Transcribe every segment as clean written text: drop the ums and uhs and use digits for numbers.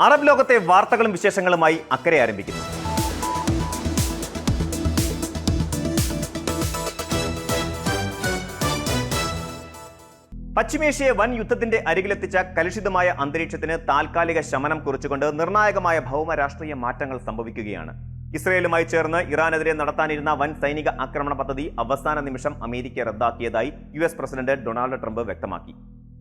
Arab ലോകത്തെ വാർത്തകളും വിശേഷങ്ങളുമായി അക്കരെ ആരംഭിക്കുന്നു. പശ്ചിമേഷ്യയെ വൻ യുദ്ധത്തിന്റെ അരികിലെത്തിച്ച കലുഷിതമായ അന്തരീക്ഷത്തിന് താൽക്കാലിക ശമനം കുറിച്ചുകൊണ്ട് നിർണായകമായ ഭൗമരാഷ്ട്രീയ മാറ്റങ്ങൾ സംഭവിക്കുകയാണ്. ഇസ്രയേലുമായി ചേർന്ന് ഇറാനെതിരെ നടത്താനിരുന്ന വൻ സൈനിക ആക്രമണ പദ്ധതി അവസാന നിമിഷം അമേരിക്ക റദ്ദാക്കിയതായി US പ്രസിഡന്റ് ഡൊണാൾഡ് ട്രംപ് വ്യക്തമാക്കി.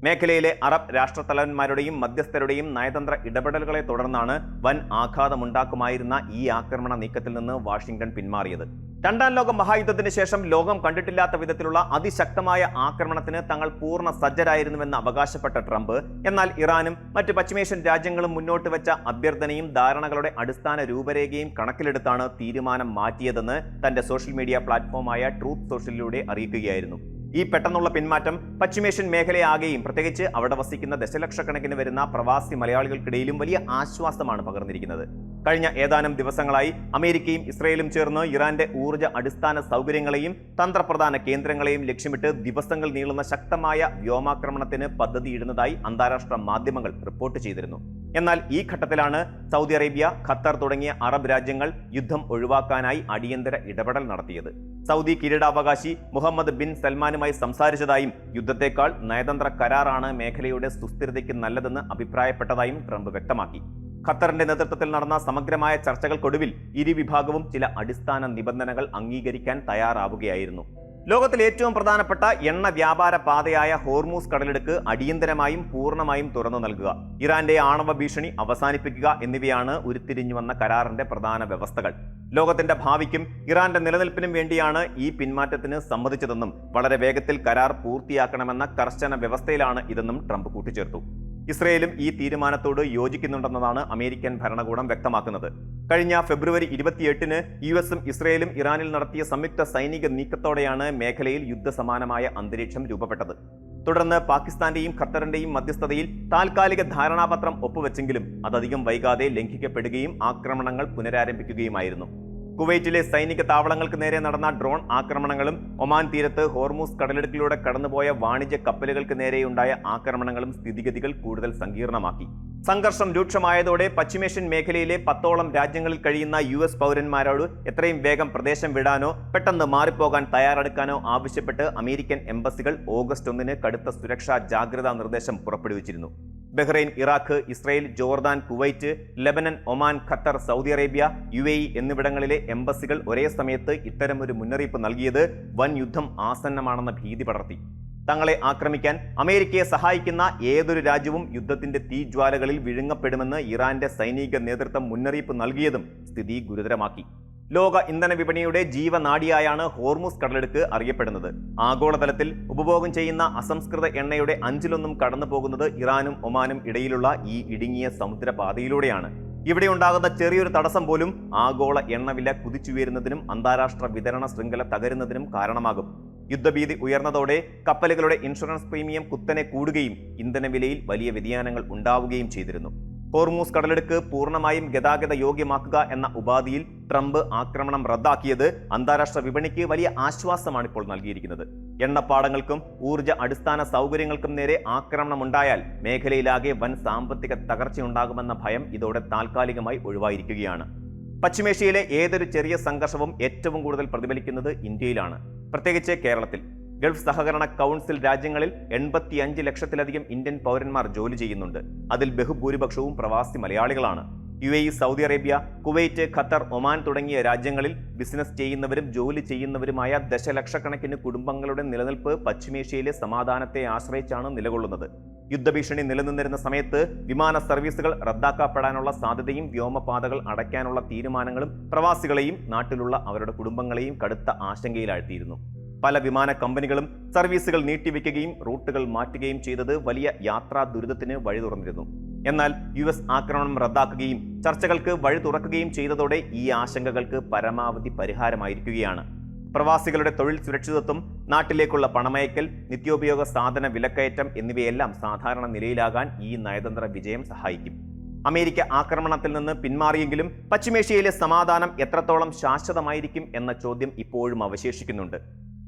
മേഖലയിലെ അറബ് രാഷ്ട്രത്തലവന്മാരുടെയും മധ്യസ്ഥരുടെയും നയതന്ത്ര ഇടപെടലുകളെ തുടർന്നാണ് വൻ ആഘാതമുണ്ടാക്കുമായിരുന്ന ഈ ആക്രമണ നീക്കത്തിൽ നിന്ന് വാഷിംഗ്ടൺ പിന്മാറിയത്. രണ്ടാം ലോക മഹായുദ്ധത്തിന് ശേഷം ലോകം കണ്ടിട്ടില്ലാത്ത വിധത്തിലുള്ള അതിശക്തമായ ആക്രമണത്തിന് തങ്ങൾ പൂർണ്ണ സജ്ജരായിരുന്നുവെന്ന് അവകാശപ്പെട്ട ട്രംപ്, എന്നാൽ ഇറാനും മറ്റ് പശ്ചിമേഷ്യൻ രാജ്യങ്ങളും മുന്നോട്ട് വെച്ച അഭ്യർത്ഥനയും ധാരണകളുടെ അടിസ്ഥാന രൂപരേഖയും കണക്കിലെടുത്താണ് തീരുമാനം മാറ്റിയതെന്ന് തന്റെ സോഷ്യൽ മീഡിയ പ്ലാറ്റ്ഫോമായ ട്രൂത്ത് സോഷ്യലിലൂടെ അറിയിക്കുകയായിരുന്നു. ഈ പെട്ടെന്നുള്ള പിന്മാറ്റം പശ്ചിമേഷ്യൻ മേഖലയാകെയും പ്രത്യേകിച്ച് അവിടെ വസിക്കുന്ന ദശലക്ഷക്കണക്കിന് വരുന്ന പ്രവാസി മലയാളികൾക്കിടയിലും വലിയ ആശ്വാസമാണ് പകർന്നിരിക്കുന്നത്. കഴിഞ്ഞ ഏതാനും ദിവസങ്ങളായി അമേരിക്കയും ഇസ്രയേലും ചേർന്ന് ഇറാന്റെ ഊർജ്ജ അടിസ്ഥാന സൗകര്യങ്ങളെയും തന്ത്രപ്രധാന കേന്ദ്രങ്ങളെയും ലക്ഷ്യമിട്ട് ദിവസങ്ങൾ നീളുന്ന ശക്തമായ വ്യോമാക്രമണത്തിന് പദ്ധതിയിടുന്നതായി അന്താരാഷ്ട്ര മാധ്യമങ്ങൾ റിപ്പോർട്ട് ചെയ്തിരുന്നു. എന്നാൽ ഈ ഘട്ടത്തിലാണ് സൗദി അറേബ്യ, ഖത്തർ തുടങ്ങിയ അറബ് രാജ്യങ്ങൾ യുദ്ധം ഒഴിവാക്കാനായി അടിയന്തര ഇടപെടൽ നടത്തിയത്. സൗദി കിരീടാവകാശി മുഹമ്മദ് ബിൻ സൽമാനുമായി സംസാരിച്ചതായും യുദ്ധത്തെക്കാൾ നയതന്ത്ര കരാറാണ് മേഖലയുടെ സുസ്ഥിരതയ്ക്ക് നല്ലതെന്ന് അഭിപ്രായപ്പെട്ടതായും ട്രംപ് വ്യക്തമാക്കി. ഖത്തറിന്റെ നേതൃത്വത്തിൽ നടന്ന സമഗ്രമായ ചർച്ചകൾക്കൊടുവിൽ ഇരുവിഭാഗവും ചില അടിസ്ഥാന നിബന്ധനകൾ അംഗീകരിക്കാൻ തയ്യാറാവുകയായിരുന്നു. ലോകത്തിലെ ഏറ്റവും പ്രധാനപ്പെട്ട എണ്ണ വ്യാപാര പാതയായ ഹോർമൂസ് കടലിടുക്ക് അടിയന്തരമായും പൂർണ്ണമായും തുറന്നു നൽകുക, ഇറാന്റെ ആണവ ഭീഷണി അവസാനിപ്പിക്കുക എന്നിവയാണ് ഉരുത്തിരിഞ്ഞു വന്ന കരാറിന്റെ പ്രധാന വ്യവസ്ഥകൾ. ലോകത്തിന്റെ ഭാവിക്കും ഇറാന്റെ നിലനിൽപ്പിനും വേണ്ടിയാണ് ഈ പിന്മാറ്റത്തിന് സമ്മതിച്ചതെന്നും വളരെ വേഗത്തിൽ കരാർ പൂർത്തിയാക്കണമെന്ന കർശന വ്യവസ്ഥയിലാണ് ഇതെന്നും ട്രംപ് കൂട്ടിച്ചേർത്തു. ഇസ്രയേലും ഈ തീരുമാനത്തോട് യോജിക്കുന്നുണ്ടെന്നതാണ് അമേരിക്കൻ ഭരണകൂടം വ്യക്തമാക്കുന്നത്. കഴിഞ്ഞ ഫെബ്രുവരി 28-ന് US-ഉം ഇസ്രയേലും ഇറാനിൽ നടത്തിയ സംയുക്ത സൈനിക നീക്കത്തോടെയാണ് മേഖലയിൽ യുദ്ധസമാനമായ അന്തരീക്ഷം രൂപപ്പെട്ടത്. തുടർന്ന് പാകിസ്ഥാന്റെയും ഖത്തറിന്റെയും മധ്യസ്ഥതയിൽ താൽക്കാലിക ധാരണാപത്രം ഒപ്പുവെച്ചെങ്കിലും അതധികം വൈകാതെ ലംഘിക്കപ്പെടുകയും ആക്രമണങ്ങൾ പുനരാരംഭിക്കുകയുമായിരുന്നു. കുവൈറ്റിലെ സൈനിക താവളങ്ങൾക്ക് നേരെ നടന്ന ഡ്രോൺ ആക്രമണങ്ങളും ഒമാൻ തീരത്ത് ഹോർമൂസ് കടലിടുക്കിലൂടെ കടന്നുപോയ വാണിജ്യ കപ്പലുകൾക്ക് നേരെയുണ്ടായ ആക്രമണങ്ങളും സ്ഥിതിഗതികൾ കൂടുതൽ സങ്കീർണമാക്കി. സംഘർഷം രൂക്ഷമായതോടെ പശ്ചിമേഷ്യൻ മേഖലയിലെ 10ഓളം രാജ്യങ്ങളിൽ കഴിയുന്ന US പൗരന്മാരോട് എത്രയും വേഗം പ്രദേശം വിടാനോ പെട്ടെന്ന് മാറിപ്പോകാൻ തയ്യാറെടുക്കാനോ ആവശ്യപ്പെട്ട് അമേരിക്കൻ എംബസികൾ ഓഗസ്റ്റ് 1-ന് കടുത്ത സുരക്ഷാ ജാഗ്രതാ നിർദ്ദേശം പുറപ്പെടുവിച്ചിരുന്നു. Bahrain, Iraq, Israel, Jordan, Kuwait, Lebanon, Oman, Qatar, Saudi Arabia, UAE എന്നിവിടങ്ങളിലെ എംബസികൾ ഒരേ സമയത്ത് ഇത്തരമൊരു മുന്നറിയിപ്പ് നൽകിയത് വൻ യുദ്ധം ആസന്നമാണെന്ന ഭീതി പടർത്തി. തങ്ങളെ ആക്രമിക്കാൻ അമേരിക്കയെ സഹായിക്കുന്ന ഏതൊരു രാജ്യവും യുദ്ധത്തിന്റെ തീജ്വാലകളിൽ വിഴുങ്ങപ്പെടുമെന്ന് ഇറാന്റെ സൈനിക നേതൃത്വം മുന്നറിയിപ്പ് നൽകിയതും സ്ഥിതി ഗുരുതരമാക്കി. ലോക ഇന്ധന വിപണിയുടെ ജീവനാഡിയായാണ് ഹോർമൂസ് കടലിടുക്ക് അറിയപ്പെടുന്നത്. ആഗോളതലത്തിൽ ഉപഭോഗം ചെയ്യുന്ന അസംസ്കൃത എണ്ണയുടെ 1/5 കടന്നു പോകുന്നത് ഇറാനും ഒമാനും ഇടയിലുള്ള ഈ ഇടുങ്ങിയ സമുദ്രപാതയിലൂടെയാണ്. ഇവിടെ ഉണ്ടാകുന്ന ചെറിയൊരു തടസ്സം പോലും ആഗോള എണ്ണവില കുതിച്ചുയരുന്നതിനും അന്താരാഷ്ട്ര വിതരണ ശൃംഖല തകരുന്നതിനും കാരണമാകും. യുദ്ധഭീതി ഉയർന്നതോടെ കപ്പലുകളുടെ ഇൻഷുറൻസ് പ്രീമിയം കുത്തനെ കൂടുകയും ഇന്ധനവിലയിൽ വലിയ വ്യതിയാനങ്ങൾ ഉണ്ടാവുകയും ചെയ്തിരുന്നു. ഹോർമൂസ് കടലിടുക്ക് പൂർണ്ണമായും ഗതാഗത യോഗ്യമാക്കുക എന്ന ഉപാധിയിൽ ട്രംപ് ആക്രമണം റദ്ദാക്കിയത് അന്താരാഷ്ട്ര വിപണിക്ക് വലിയ ആശ്വാസമാണ് ഇപ്പോൾ നൽകിയിരിക്കുന്നത്. എണ്ണപ്പാടങ്ങൾക്കും ഊർജ്ജ അടിസ്ഥാന സൗകര്യങ്ങൾക്കും നേരെ ആക്രമണമുണ്ടായാൽ മേഖലയിലാകെ വൻ സാമ്പത്തിക തകർച്ചയുണ്ടാകുമെന്ന ഭയം ഇതോടെ താൽക്കാലികമായി ഒഴിവായിരിക്കുകയാണ്. പശ്ചിമേഷ്യയിലെ ഏതൊരു ചെറിയ സംഘർഷവും ഏറ്റവും കൂടുതൽ പ്രതിഫലിക്കുന്നത് ഇന്ത്യയിലാണ്, പ്രത്യേകിച്ച് കേരളത്തിൽ. ഗൾഫ് സഹകരണ കൗൺസിൽ രാജ്യങ്ങളിൽ 85 ലക്ഷത്തിലധികം ഇന്ത്യൻ പൗരന്മാർ ജോലി ചെയ്യുന്നുണ്ട്. അതിൽ ബഹുഭൂരിപക്ഷവും പ്രവാസി മലയാളികളാണ്. UAE, Saudi Arabia, Kuwait, Qatar, Oman തുടങ്ങിയ രാജ്യങ്ങളിൽ ബിസിനസ് ചെയ്യുന്നവരും ജോലി ചെയ്യുന്നവരുമായ ദശലക്ഷക്കണക്കിന് കുടുംബങ്ങളുടെ നിലനിൽപ്പ് പശ്ചിമേഷ്യയിലെ സമാധാനത്തെ ആശ്രയിച്ചാണ് നിലകൊള്ളുന്നത്. യുദ്ധഭീഷണി നിലനിന്നിരുന്ന സമയത്ത് വിമാന സർവീസുകൾ റദ്ദാക്കപ്പെടാനുള്ള സാധ്യതയും വ്യോമപാതകൾ അടയ്ക്കാനുള്ള തീരുമാനങ്ങളും പ്രവാസികളെയും നാട്ടിലുള്ള അവരുടെ കുടുംബങ്ങളെയും കടുത്ത ആശങ്കയിലാഴ്ത്തിയിരുന്നു. പല വിമാന കമ്പനികളും സർവീസുകൾ നീട്ടിവെക്കുകയും റൂട്ടുകൾ മാറ്റുകയും ചെയ്തത് വലിയ യാത്രാ ദുരിതത്തിന് വഴി തുറന്നിരുന്നു. എന്നാൽ US ആക്രമണം റദ്ദാക്കുകയും ചർച്ചകൾക്ക് വഴി തുറക്കുകയും ചെയ്തതോടെ ഈ ആശങ്കകൾക്ക് പരമാവധി പരിഹാരമായിരിക്കുകയാണ്. പ്രവാസികളുടെ തൊഴിൽ സുരക്ഷിതത്വം, നാട്ടിലേക്കുള്ള പണമയക്കൽ, നിത്യോപയോഗ സാധന വിലക്കയറ്റം എന്നിവയെല്ലാം സാധാരണ നിലയിലാകാൻ ഈ നയതന്ത്ര വിജയം സഹായിക്കും. അമേരിക്ക ആക്രമണത്തിൽ നിന്ന് പിന്മാറിയെങ്കിലും പശ്ചിമേഷ്യയിലെ സമാധാനം എത്രത്തോളം ശാശ്വതമായിരിക്കും എന്ന ചോദ്യം ഇപ്പോഴും അവശേഷിക്കുന്നുണ്ട്.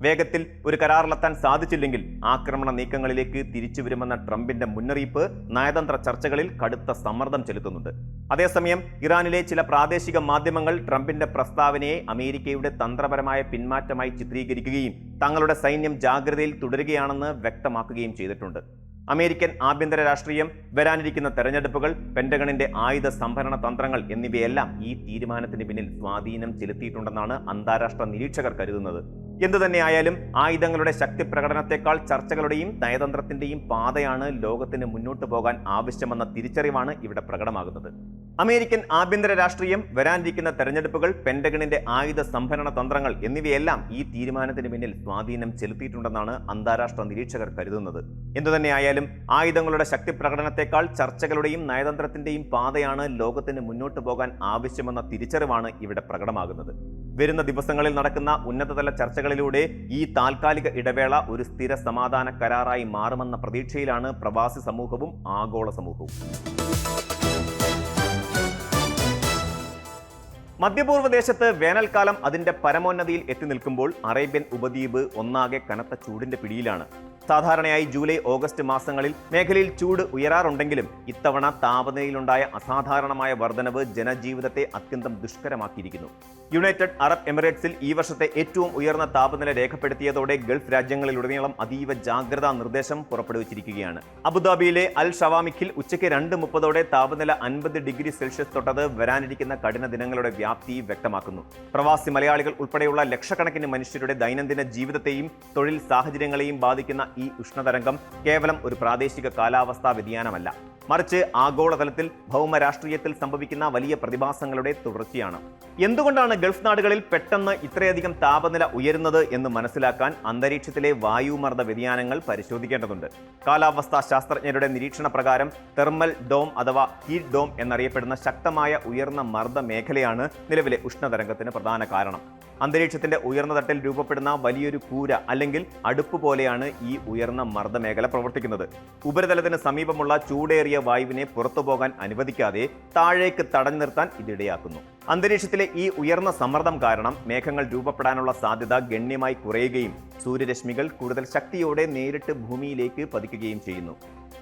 വേഗത്തിൽ ഒരു കരാറിലെത്താൻ സാധിച്ചില്ലെങ്കിൽ ആക്രമണ നീക്കങ്ങളിലേക്ക് തിരിച്ചുവരുമെന്ന ട്രംപിന്റെ മുന്നറിയിപ്പ് നയതന്ത്ര ചർച്ചകളിൽ കടുത്ത സമ്മർദ്ദം ചെലുത്തുന്നുണ്ട്. അതേസമയം ഇറാനിലെ ചില പ്രാദേശിക മാധ്യമങ്ങൾ ട്രംപിന്റെ പ്രസ്താവനയെ അമേരിക്കയുടെ തന്ത്രപരമായ പിന്മാറ്റമായി ചിത്രീകരിക്കുകയും തങ്ങളുടെ സൈന്യം ജാഗ്രതയിൽ തുടരുകയാണെന്ന് വ്യക്തമാക്കുകയും ചെയ്തിട്ടുണ്ട്. അമേരിക്കൻ ആഭ്യന്തര രാഷ്ട്രീയം, വരാനിരിക്കുന്ന തെരഞ്ഞെടുപ്പുകൾ, പെന്റഗണിന്റെ ആയുധ സംഭരണ തന്ത്രങ്ങൾ എന്നിവയെല്ലാം ഈ തീരുമാനത്തിന് പിന്നിൽ സ്വാധീനം ചെലുത്തിയിട്ടുണ്ടെന്നാണ് അന്താരാഷ്ട്ര നിരീക്ഷകർ കരുതുന്നത്. എന്തുതന്നെയായാലും ആയുധങ്ങളുടെ ശക്തി പ്രകടനത്തെക്കാൾ ചർച്ചകളുടെയും നയതന്ത്രത്തിന്റെയും പാതയാണ് ലോകത്തിന് മുന്നോട്ടു പോകാൻ ആവശ്യമെന്ന തിരിച്ചറിവാണ് ഇവിടെ പ്രകടമാകുന്നത്. അമേരിക്കൻ ആഭ്യന്തര രാഷ്ട്രീയം, വരാനിരിക്കുന്ന തെരഞ്ഞെടുപ്പുകൾ, പെന്റഗണിന്റെ ആയുധ സംഭരണ തന്ത്രങ്ങൾ എന്നിവയെല്ലാം ഈ തീരുമാനത്തിന് പിന്നിൽ സ്വാധീനം ചെലുത്തിയിട്ടുണ്ടെന്നാണ് അന്താരാഷ്ട്ര നിരീക്ഷകർ കരുതുന്നത്. എന്തുതന്നെയായാലും ആയുധങ്ങളുടെ ശക്തി പ്രകടനത്തെക്കാൾ ചർച്ചകളുടെയും നയതന്ത്രത്തിന്റെയും പാതയാണ് ലോകത്തിന് മുന്നോട്ടു പോകാൻ ആവശ്യമെന്ന തിരിച്ചറിവാണ് ഇവിടെ പ്രകടമാകുന്നത്. വരുന്ന ദിവസങ്ങളിൽ നടക്കുന്ന ഉന്നതതല ചർച്ചകളിലൂടെ ഈ താൽക്കാലിക ഇടവേള ഒരു സ്ഥിര സമാധാന കരാറായി മാറുമെന്ന പ്രതീക്ഷയിലാണ് പ്രവാസി സമൂഹവും ആഗോള സമൂഹവും. മധ്യപൂർവ്വ ദേശത്ത് വേനൽക്കാലം അതിന്റെ പരമോന്നതിയിൽ എത്തി നിൽക്കുമ്പോൾ അറേബ്യൻ ഉപദ്വീപ് ഒന്നാകെ കനത്ത ചൂടിന്റെ പിടിയിലാണ്. സാധാരണയായി ജൂലൈ, ഓഗസ്റ്റ് മാസങ്ങളിൽ മേഖലയിൽ ചൂട് ഉയരാറുണ്ടെങ്കിലും ഇത്തവണ താപനിലയിലുണ്ടായ അസാധാരണമായ വർധനവ് ജനജീവിതത്തെ അത്യന്തം ദുഷ്കരമാക്കിയിരിക്കുന്നു. യുണൈറ്റഡ് അറബ് എമിറേറ്റ്സിൽ ഈ വർഷത്തെ ഏറ്റവും ഉയർന്ന താപനില രേഖപ്പെടുത്തിയതോടെ ഗൾഫ് രാജ്യങ്ങളിലുടനീളം അതീവ ജാഗ്രതാ നിർദ്ദേശം പുറപ്പെടുവിച്ചിരിക്കുകയാണ്. അബുദാബിയിലെ അൽ ഷവാമിഖിൽ ഉച്ചയ്ക്ക് 2:30 താപനില 50 ഡിഗ്രി സെൽഷ്യസ് തൊട്ടത് വരാനിരിക്കുന്ന കഠിന ദിനങ്ങളുടെ വ്യാപ്തി വ്യക്തമാക്കുന്നു. പ്രവാസി മലയാളികൾ ഉൾപ്പെടെയുള്ള ലക്ഷക്കണക്കിന് മനുഷ്യരുടെ ദൈനംദിന ജീവിതത്തെയും തൊഴിൽ സാഹചര്യങ്ങളെയും ബാധിക്കുന്ന ഈ ഉഷ്ണതരംഗം കേവലം ഒരു പ്രാദേശിക കാലാവസ്ഥാ വ്യതിയാനമല്ല, മറിച്ച് ആഗോളതലത്തിൽ ഭൗമരാഷ്ട്രീയത്തിൽ സംഭവിക്കുന്ന വലിയ പ്രതിഭാസങ്ങളുടെ തുടർച്ചയാണ്. എന്തുകൊണ്ടാണ് ഗൾഫ് നാടുകളിൽ പെട്ടെന്ന് ഇത്രയധികം താപനില ഉയരുന്നത് എന്ന് മനസ്സിലാക്കാൻ അന്തരീക്ഷത്തിലെ വായുമർദ്ദ വ്യതിയാനങ്ങൾ പരിശോധിക്കേണ്ടതുണ്ട്. കാലാവസ്ഥാ ശാസ്ത്രജ്ഞരുടെ നിരീക്ഷണ പ്രകാരം തെർമൽ ഡോം അഥവാ ഹീറ്റ് ഡോം എന്നറിയപ്പെടുന്ന ശക്തമായ ഉയർന്ന മർദ്ദ മേഖലയാണ് നിലവിലെ ഉഷ്ണതരംഗത്തിന് പ്രധാന കാരണം. അന്തരീക്ഷത്തിന്റെ ഉയർന്ന തട്ടിൽ രൂപപ്പെടുന്ന വലിയൊരു കൂര അല്ലെങ്കിൽ അടുപ്പ് പോലെയാണ് ഈ ഉയർന്ന മർദ്ദമേഖല പ്രവർത്തിക്കുന്നത്. ഉപരിതലത്തിന് സമീപമുള്ള ചൂടേറിയ വായുവിനെ പുറത്തുപോകാൻ അനുവദിക്കാതെ താഴേക്ക് തടഞ്ഞു നിർത്താൻ ഇതിടയാക്കുന്നു. അന്തരീക്ഷത്തിലെ ഈ ഉയർന്ന സമ്മർദ്ദം കാരണം മേഘങ്ങൾ രൂപപ്പെടാനുള്ള സാധ്യത ഗണ്യമായി കുറയുകയും സൂര്യരശ്മികൾ കൂടുതൽ ശക്തിയോടെ നേരിട്ട് ഭൂമിയിലേക്ക് പതിക്കുകയും ചെയ്യുന്നു.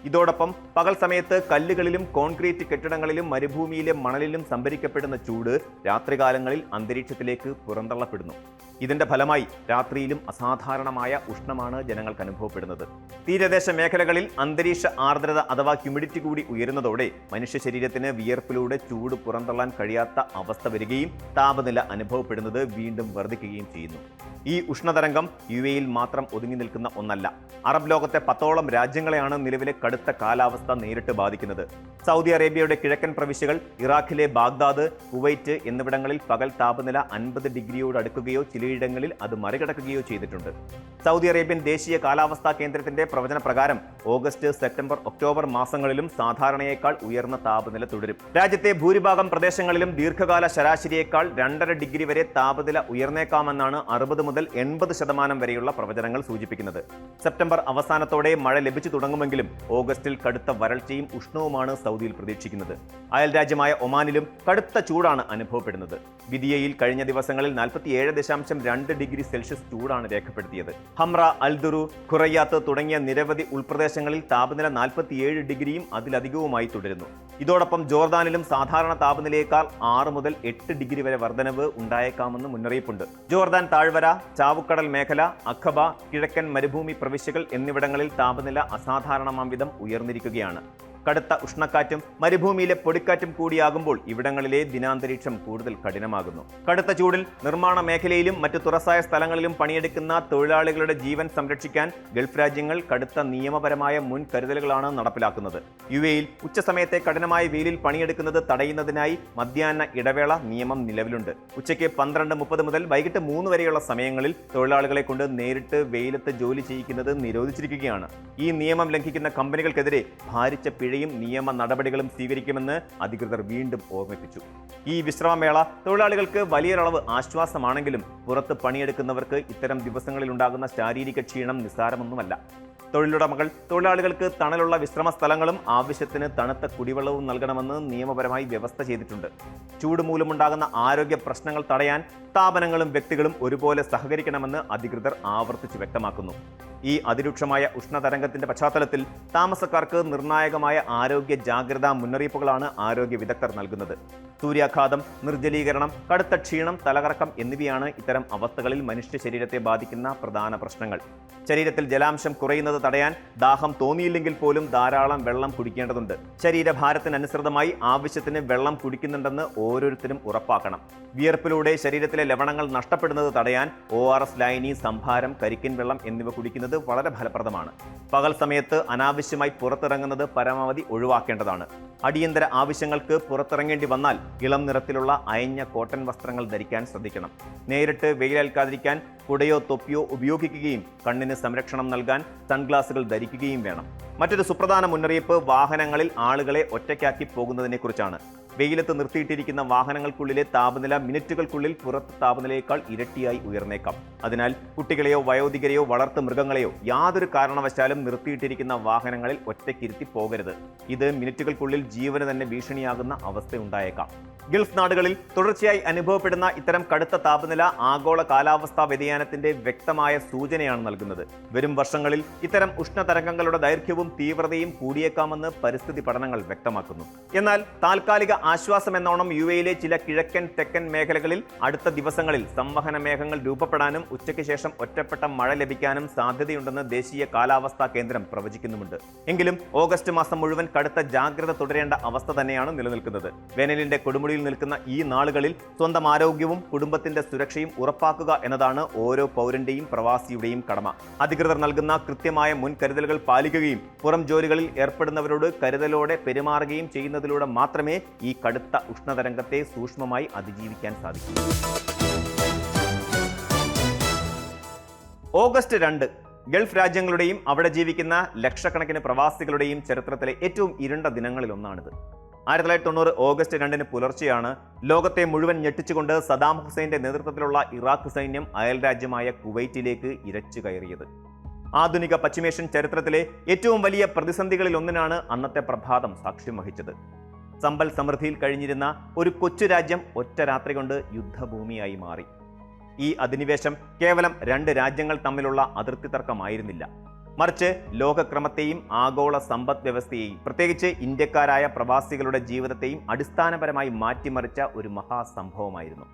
ഇതോടൊപ്പം പകൽ സമയത്ത് കല്ലുകളിലും കോൺക്രീറ്റ് കെട്ടിടങ്ങളിലും മരുഭൂമിയിലെ മണലിലും സംഭരിക്കപ്പെടുന്ന ചൂട് രാത്രികാലങ്ങളിൽ അന്തരീക്ഷത്തിലേക്ക് പുറന്തള്ളപ്പെടുന്നു. ഇതിന്റെ ഫലമായി രാത്രിയിലും അസാധാരണമായ ഉഷ്ണമാണ് ജനങ്ങൾക്ക് അനുഭവപ്പെടുന്നത്. തീരദേശ മേഖലകളിൽ അന്തരീക്ഷ ആർദ്രത അഥവാ ഹ്യൂമിഡിറ്റി കൂടി ഉയരുന്നതോടെ മനുഷ്യ ശരീരത്തിന് വിയർപ്പിലൂടെ ചൂട് പുറന്തള്ളാൻ കഴിയാത്ത അവസ്ഥ വരികയും താപനില അനുഭവപ്പെടുന്നത് വീണ്ടും വർദ്ധിക്കുകയും ചെയ്യുന്നു. ഈ ഉഷ്ണതരംഗം UAE-യിൽ മാത്രം ഒതുങ്ങി നിൽക്കുന്ന ഒന്നല്ല. അറബ് ലോകത്തെ 10ഓളം രാജ്യങ്ങളെയാണ് നിലവിലെ കടുത്ത കാലാവസ്ഥ നേരിട്ട് ബാധിക്കുന്നത്. സൗദി അറേബ്യയുടെ കിഴക്കൻ പ്രവിശ്യകൾ, ഇറാഖിലെ ബാഗ്ദാദ്, കുവൈറ്റ് എന്നിവിടങ്ങളിൽ പകൽ താപനില 50 ഡിഗ്രിയോട് അടുക്കുകയോ ചിലയിടങ്ങളിൽ അത് മറികടക്കുകയോ ചെയ്തിട്ടുണ്ട്. സൗദി അറേബ്യൻ ദേശീയ കാലാവസ്ഥാ കേന്ദ്രത്തിന്റെ പ്രവചന പ്രകാരം ഓഗസ്റ്റ്, സെപ്റ്റംബർ, ഒക്ടോബർ മാസങ്ങളിലും സാധാരണയേക്കാൾ ഉയർന്ന താപനില തുടരും. രാജ്യത്തെ ഭൂരിഭാഗം പ്രദേശങ്ങളിലും ദീർഘകാല ശരാശരിയേക്കാൾ 2.5 ഡിഗ്രി വരെ താപനില ഉയർന്നേക്കാമെന്നാണ് 60 മുതൽ 80% വരെയുള്ള പ്രവചനങ്ങൾ സൂചിപ്പിക്കുന്നത്. സെപ്റ്റംബർ അവസാനത്തോടെ മഴ ലഭിച്ചു തുടങ്ങുമെങ്കിലും ഓഗസ്റ്റിൽ കടുത്ത വരൾച്ചയും ഉഷ്ണവുമാണ് സൗദിയിൽ പ്രതീക്ഷിക്കുന്നത്. അയൽ രാജ്യമായ ഒമാനിലും കടുത്ത ചൂടാണ് അനുഭവപ്പെടുന്നത്. വിദിയയിൽ കഴിഞ്ഞ ദിവസങ്ങളിൽ 47.2 ഡിഗ്രി സെൽഷ്യസ് ചൂടാണ് രേഖപ്പെടുത്തിയത്. ഹംറ, അൽദുറു, ഖുറയ്യാത്ത് തുടങ്ങിയ നിരവധി ഉൾപ്രദേശങ്ങളിൽ താപനില 47 ഡിഗ്രിയും അതിലധികവുമായി തുടരുന്നു. ഇതോടൊപ്പം ജോർദാനിലും സാധാരണ താപനിലയേക്കാൾ 6 മുതൽ 8 ഡിഗ്രി വരെ വർധനവ് ഉണ്ടായേക്കാമെന്ന് മുന്നറിയിപ്പുണ്ട്. ജോർദാൻ താഴ്വര, ചാവുക്കടൽ മേഖല, അഖബ, കിഴക്കൻ മരുഭൂമി പ്രവിശ്യകൾ എന്നിവിടങ്ങളിൽ താപനില അസാധാരണമാം വിധം ഉയർന്നിരിക്കുകയാണ്. കടുത്ത ഉഷ്ണക്കാറ്റും മരുഭൂമിയിലെ പൊടിക്കാറ്റും കൂടിയാകുമ്പോൾ ഇവിടങ്ങളിലെ ദിനാന്തരീക്ഷം കൂടുതൽ കഠിനമാകുന്നു. കടുത്ത ചൂടിൽ നിർമ്മാണ മേഖലയിലും മറ്റു തുറസായ സ്ഥലങ്ങളിലും പണിയെടുക്കുന്ന തൊഴിലാളികളുടെ ജീവൻ സംരക്ഷിക്കാൻ ഗൾഫ് രാജ്യങ്ങൾ കടുത്ത നിയമപരമായ മുൻകരുതലുകളാണ് നടപ്പിലാക്കുന്നത്. UAE-യിൽ ഉച്ചസമയത്തെ കഠിനമായ വെയിലിൽ പണിയെടുക്കുന്നത് തടയുന്നതിനായി മധ്യാഹ്ന ഇടവേള നിയമം നിലവിലുണ്ട്. ഉച്ചയ്ക്ക് 12:30 മുതൽ വൈകിട്ട് 3 വരെയുള്ള സമയങ്ങളിൽ തൊഴിലാളികളെ കൊണ്ട് നേരിട്ട് വെയിലത്ത് ജോലി ചെയ്യിക്കുന്നത് നിരോധിച്ചിരിക്കുകയാണ്. ഈ നിയമം ലംഘിക്കുന്ന കമ്പനികൾക്കെതിരെ ഭാരിച്ച പിഴയും നിയമ നടപടികളും സ്വീകരിക്കുമെന്ന് അധികൃതർ വീണ്ടും ഓർമ്മിപ്പിച്ചു. ഈ വിശ്രമമേള തൊഴിലാളികൾക്ക് വലിയൊരളവ് ആശ്വാസമാണെങ്കിലും പുറത്ത് പണിയെടുക്കുന്നവർക്ക് ഇത്തരം ദിവസങ്ങളിൽ ഉണ്ടാകുന്ന ശാരീരിക ക്ഷീണം നിസ്സാരമൊന്നുമല്ല. തൊഴിലുടമകൾ തൊഴിലാളികൾക്ക് തണലുള്ള വിശ്രമ സ്ഥലങ്ങളും ആവശ്യത്തിന് തണുത്ത കുടിവെള്ളവും നൽകണമെന്ന് നിയമപരമായി വ്യവസ്ഥ ചെയ്തിട്ടുണ്ട്. ചൂട് മൂലമുണ്ടാകുന്ന ആരോഗ്യ പ്രശ്നങ്ങൾ തടയാൻ സ്ഥാപനങ്ങളും വ്യക്തികളും ഒരുപോലെ സഹകരിക്കണമെന്ന് അധികൃതർ ആവർത്തിച്ച് വ്യക്തമാക്കുന്നു. ഈ അതിരൂക്ഷമായ ഉഷ്ണതരംഗത്തിന്റെ പശ്ചാത്തലത്തിൽ താമസക്കാർക്ക് നിർണായകമായ ആരോഗ്യ ജാഗ്രതാ മുന്നറിയിപ്പുകളാണ് ആരോഗ്യ വിദഗ്ധർ നൽകുന്നത്. സൂര്യാഘാതം, നിർജ്ജലീകരണം, കടുത്ത ക്ഷീണം, തലകറക്കം എന്നിവയാണ് ഇത്തരം അവസ്ഥകളിൽ മനുഷ്യ ശരീരത്തെ ബാധിക്കുന്ന പ്രധാന പ്രശ്നങ്ങൾ. ശരീരത്തിൽ ജലാംശം കുറയുന്നത് തടയാൻ ദാഹം തോന്നിയില്ലെങ്കിൽ പോലും ധാരാളം വെള്ളം കുടിക്കേണ്ടതുണ്ട്. ശരീരഭാരത്തിനനുസൃതമായി ആവശ്യത്തിന് വെള്ളം കുടിക്കുന്നുണ്ടെന്ന് ഓരോരുത്തരും ഉറപ്പാക്കണം. വിയർപ്പിലൂടെ ശരീരത്തിലെ ലവണങ്ങൾ നഷ്ടപ്പെടുന്നത് തടയാൻ ORS ലായനി, സംഭാരം, കരിക്കിൻ വെള്ളം എന്നിവ കുടിക്കുന്നത് വളരെ ഫലപ്രദമാണ്. പകൽ സമയത്ത് അനാവശ്യമായി പുറത്തിറങ്ങുന്നത് പരമാവധി ഒഴിവാക്കേണ്ടതാണ്. അടിയന്തര ആവശ്യങ്ങൾക്ക് പുറത്തിറങ്ങേണ്ടി വന്നാൽ ഇളം നിറത്തിലുള്ള അയഞ്ഞ കോട്ടൺ വസ്ത്രങ്ങൾ ധരിക്കാൻ ശ്രദ്ധിക്കണം. നേരിട്ട് വെയിലേൽക്കാതിരിക്കാൻ കുടയോ തൊപ്പിയോ ഉപയോഗിക്കുകയും കണ്ണിന് സംരക്ഷണം നൽകാൻ സൺഗ്ലാസുകൾ ധരിക്കുകയും വേണം. മറ്റൊരു സുപ്രധാന മുന്നറിയിപ്പ് വാഹനങ്ങളിൽ ആളുകളെ ഒറ്റയ്ക്കാക്കി പോകുന്നതിനെക്കുറിച്ചാണ്. വെയിലത്ത് നിർത്തിയിട്ടിരിക്കുന്ന വാഹനങ്ങൾക്കുള്ളിലെ താപനില മിനിറ്റുകൾക്കുള്ളിൽ പുറത്ത് താപനിലയേക്കാൾ ഇരട്ടിയായി ഉയർന്നേക്കാം. അതിനാൽ കുട്ടികളെയോ വയോധികരെയോ വളർത്തു മൃഗങ്ങളെയോ യാതൊരു കാരണവശാലും നിർത്തിയിട്ടിരിക്കുന്ന വാഹനങ്ങളിൽ ഒറ്റയ്ക്കിരുത്തി പോകരുത്. ഇത് മിനിറ്റുകൾക്കുള്ളിൽ ജീവന് തന്നെ ഭീഷണിയാകുന്ന അവസ്ഥയുണ്ടായേക്കാം. ഗൾഫ് നാടുകളിൽ തുടർച്ചയായി അനുഭവപ്പെടുന്ന ഇത്തരം കടുത്ത താപനില ആഗോള കാലാവസ്ഥാ വ്യതിയാനത്തിന്റെ വ്യക്തമായ സൂചനയാണ് നൽകുന്നത്. വരും വർഷങ്ങളിൽ ഇത്തരം ഉഷ്ണതരംഗങ്ങളുടെ ദൈർഘ്യവും തീവ്രതയും കൂടിയേക്കാമെന്ന് പരിസ്ഥിതി പഠനങ്ങൾ വ്യക്തമാക്കുന്നു. എന്നാൽ താൽക്കാലിക ആശ്വാസമെന്നോണം UAE-യിലെ ചില കിഴക്കൻ തെക്കൻ മേഖലകളിൽ അടുത്ത ദിവസങ്ങളിൽ സംവഹന മേഘങ്ങൾ രൂപപ്പെടാനും ഉച്ചയ്ക്ക് ശേഷം ഒറ്റപ്പെട്ട മഴ ലഭിക്കാനും സാധ്യതയുണ്ടെന്ന് ദേശീയ കാലാവസ്ഥാ കേന്ദ്രം പ്രവചിക്കുന്നുമുണ്ട്. എങ്കിലും ഓഗസ്റ്റ് മാസം മുഴുവൻ കടുത്ത ജാഗ്രത തുടരേണ്ട അവസ്ഥ തന്നെയാണ് നിലനിൽക്കുന്നത്. വേനലിന്റെ കൊടുമുടിയിൽ നിൽക്കുന്ന ഈ നാളുകളിൽ സ്വന്തം ആരോഗ്യവും കുടുംബത്തിന്റെ സുരക്ഷയും ഉറപ്പാക്കുക എന്നതാണ് ഓരോ പൗരന്റെയും പ്രവാസിയുടെയും കടമ. അധികൃതർ നൽകുന്ന കൃത്യമായ മുൻകരുതലുകൾ പാലിക്കുകയും പുറം ജോലികളിൽ ഏർപ്പെടുന്നവരോട് കരുതലോടെ പെരുമാറുകയും ചെയ്യുന്നതിലൂടെ മാത്രമേ ഈ കടുത്ത ഉഷ്ണതരംഗത്തെ സൂക്ഷ്മമായി അതിജീവിക്കാൻ സാധിക്കൂ. ഓഗസ്റ്റ് 2 ഗൾഫ് രാജ്യങ്ങളുടെയും അവിടെ ജീവിക്കുന്ന ലക്ഷക്കണക്കിന് പ്രവാസികളുടെയും ചരിത്രത്തിലെ ഏറ്റവും ഇരുണ്ട ദിനങ്ങളിലൊന്നാണിത്. 1990 ഓഗസ്റ്റ് 2 പുലർച്ചെയാണ് ലോകത്തെ മുഴുവൻ ഞെട്ടിച്ചുകൊണ്ട് സദാം ഹുസൈന്റെ നേതൃത്വത്തിലുള്ള ഇറാഖ് സൈന്യം അയൽരാജ്യമായ കുവൈറ്റിലേക്ക് ഇരച്ചു കയറിയത്. ആധുനിക പശ്ചിമേഷ്യൻ ചരിത്രത്തിലെ ഏറ്റവും വലിയ പ്രതിസന്ധികളിൽ ഒന്നിനാണ് അന്നത്തെ പ്രഭാതം സാക്ഷ്യം വഹിച്ചത്. സമ്പൽ സമൃദ്ധിയിൽ കഴിഞ്ഞിരുന്ന ഒരു കൊച്ചു രാജ്യം ഒറ്റ രാത്രി കൊണ്ട് യുദ്ധഭൂമിയായി മാറി. ഈ അധിനിവേശം കേവലം 2 രാജ്യങ്ങൾ തമ്മിലുള്ള അതിർത്തി തർക്കമായിരുന്നില്ല, മറിച്ച് ലോകക്രമത്തെയും ആഗോള സമ്പദ് വ്യവസ്ഥയെയും പ്രത്യേകിച്ച് ഇന്ത്യക്കാരായ പ്രവാസികളുടെ ജീവിതത്തെയും അടിസ്ഥാനപരമായി മാറ്റിമറിച്ച ഒരു മഹാസംഭവമായിരുന്നു.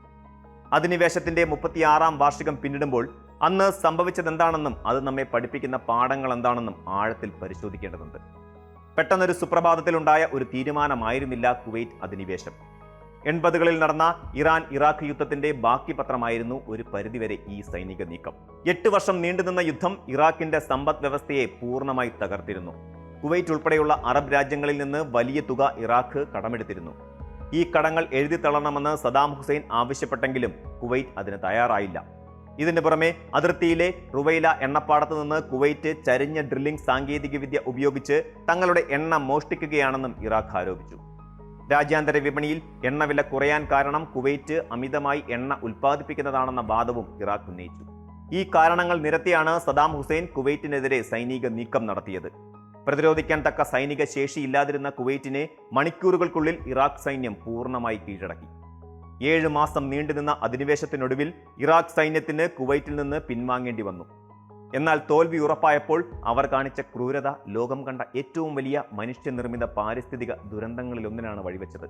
അധിനിവേശത്തിന്റെ 36ാം വാർഷികം പിന്നിടുമ്പോൾ അന്ന് സംഭവിച്ചതെന്താണെന്നും അത് നമ്മെ പഠിപ്പിക്കുന്ന പാഠങ്ങൾ എന്താണെന്നും ആഴത്തിൽ പരിശോധിക്കേണ്ടതുണ്ട്. പെട്ടെന്നൊരു സുപ്രഭാതത്തിലുണ്ടായ ഒരു തീരുമാനമായിരുന്നില്ല കുവൈറ്റ് അധിനിവേശം. 80കളിൽ നടന്ന ഇറാൻ-ഇറാഖ് യുദ്ധത്തിന്റെ ബാക്കി പത്രമായിരുന്നു ഒരു പരിധിവരെ ഈ സൈനിക നീക്കം. 8 വർഷം നീണ്ടുനിന്ന യുദ്ധം ഇറാഖിന്റെ സമ്പദ് വ്യവസ്ഥയെ പൂർണ്ണമായി തകർത്തിരുന്നു. കുവൈറ്റ് ഉൾപ്പെടെയുള്ള അറബ് രാജ്യങ്ങളിൽ നിന്ന് വലിയ തുക ഇറാഖ് കടമെടുത്തിരുന്നു. ഈ കടങ്ങൾ എഴുതി തള്ളണമെന്ന് സദാം ഹുസൈൻ ആവശ്യപ്പെട്ടെങ്കിലും കുവൈറ്റ് അതിന് തയ്യാറായില്ല. ഇതിന് പുറമെ അതിർത്തിയിലെ റുവൈല എണ്ണപ്പാടത്ത് നിന്ന് കുവൈറ്റ് ചരിഞ്ഞ ഡ്രില്ലിംഗ് സാങ്കേതികവിദ്യ ഉപയോഗിച്ച് തങ്ങളുടെ എണ്ണ മോഷ്ടിക്കുകയാണെന്നും ഇറാഖ് ആരോപിച്ചു. രാജ്യാന്തര വിപണിയിൽ എണ്ണവില കുറയാൻ കാരണം കുവൈറ്റ് അമിതമായി എണ്ണ ഉൽപ്പാദിപ്പിക്കുന്നതാണെന്ന വാദവും ഇറാഖ് ഉന്നയിച്ചു. ഈ കാരണങ്ങൾ നിരത്തിയാണ് സദാം ഹുസൈൻ കുവൈറ്റിനെതിരെ സൈനിക നീക്കം നടത്തിയത്. പ്രതിരോധിക്കാൻ തക്ക സൈനിക ശേഷിയില്ലാതിരുന്ന കുവൈറ്റിനെ മണിക്കൂറുകൾക്കുള്ളിൽ ഇറാഖ് സൈന്യം പൂർണ്ണമായി കീഴടക്കി. 7 മാസം നീണ്ടുനിന്ന അധിനിവേശത്തിനൊടുവിൽ ഇറാഖ് സൈന്യത്തിന് കുവൈറ്റിൽ നിന്ന് പിൻവാങ്ങേണ്ടി വന്നു. എന്നാൽ തോൽവി ഉറപ്പായപ്പോൾ അവർ കാണിച്ച ക്രൂരത ലോകം കണ്ട ഏറ്റവും വലിയ മനുഷ്യനിർമ്മിത പാരിസ്ഥിതിക ദുരന്തങ്ങളിലൊന്നിനാണ് വഴിവെച്ചത്.